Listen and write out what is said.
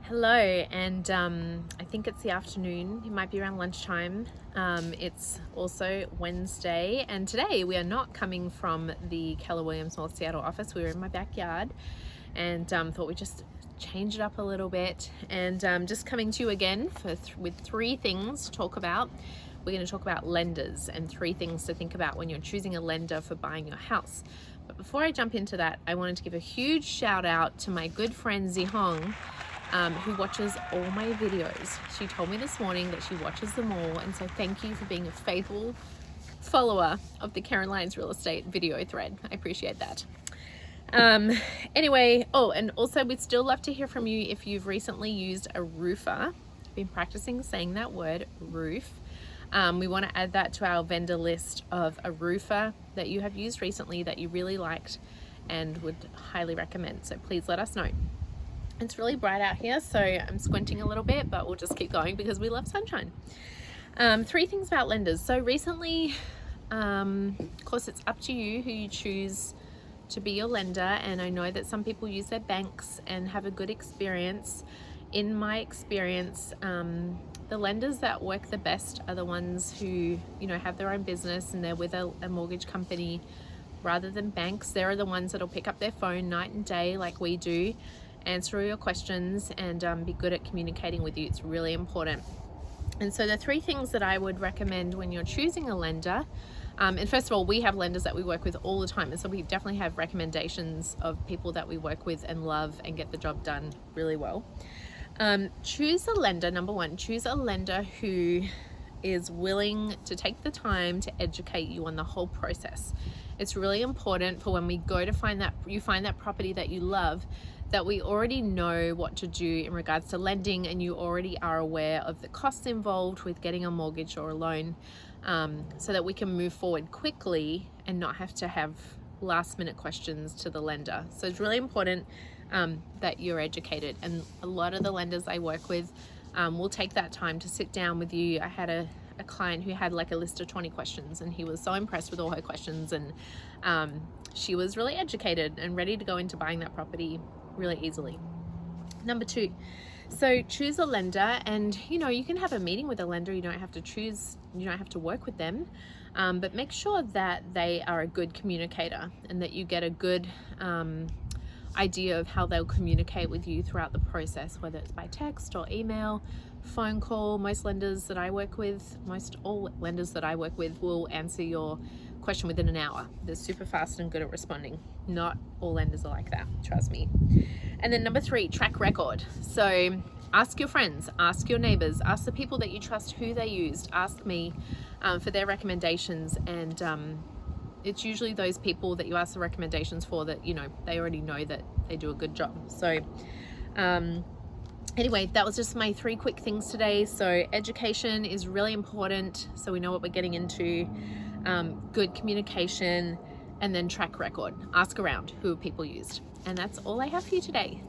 Hello, and I think it's the afternoon. It might be around lunchtime. It's also Wednesday, and today we are not coming from the Keller Williams North Seattle office. We were in my backyard, and thought we'd just change it up a little bit. And just coming to you again with three things to talk about. We're going to talk about lenders and three things to think about when you're choosing a lender for buying your house. But before I jump into that, I wanted to give a huge shout out to my good friend Zihong, who watches all my videos. She told me this morning that she watches them all, and so thank you for being a faithful follower of the Kerryn Lyons real estate video thread. I appreciate that. Anyway, and also we'd still love to hear from you if you've recently used a roofer. I've been practicing saying that word, roof. We want to add that to our vendor list of a roofer that you have used recently that you really liked and would highly recommend. So please let us know. It's really bright out here, so I'm squinting a little bit, but we'll just keep going because we love sunshine. Three things about lenders. So recently, of course, it's up to you who you choose to be your lender, and I know that some people use their banks and have a good experience. In my experience, the lenders that work the best are the ones who, have their own business and they're with a mortgage company rather than banks. They're the ones that'll pick up their phone night and day like we do, answer all your questions, and be good at communicating with you. It's really important. And so the three things that I would recommend when you're choosing a lender, and first of all, we have lenders that we work with all the time, and so we definitely have recommendations of people that we work with and love and get the job done really well. Choose a lender. Number one, choose a lender who is willing to take the time to educate you on the whole process. It's really important for when we go to find that property that you love, that we already know what to do in regards to lending, and you already are aware of the costs involved with getting a mortgage or a loan, so that we can move forward quickly and not have to have last minute questions to the lender. So it's really important that you're educated, and a lot of the lenders I work with will take that time to sit down with you. I had a client who had like a list of 20 questions, and he was so impressed with all her questions, and she was really educated and ready to go into buying that property really easily. Number two, so choose a lender, and you can have a meeting with a lender. You don't have to work with them, but make sure that they are a good communicator and that you get a good idea of how they'll communicate with you throughout the process, whether it's by text or email, phone call. Most all lenders that I work with will answer your question within an hour. They're super fast and good at responding. Not all lenders are like that, trust me. And then number three, track record. So ask your friends, ask your neighbors, ask the people that you trust who they used, ask me for their recommendations, and it's usually those people that you ask the recommendations for that they already know that they do a good job. So anyway, that was just my three quick things today. So education is really important, so we know what we're getting into. Good communication, and then track record. Ask around who people used. And that's all I have for you today.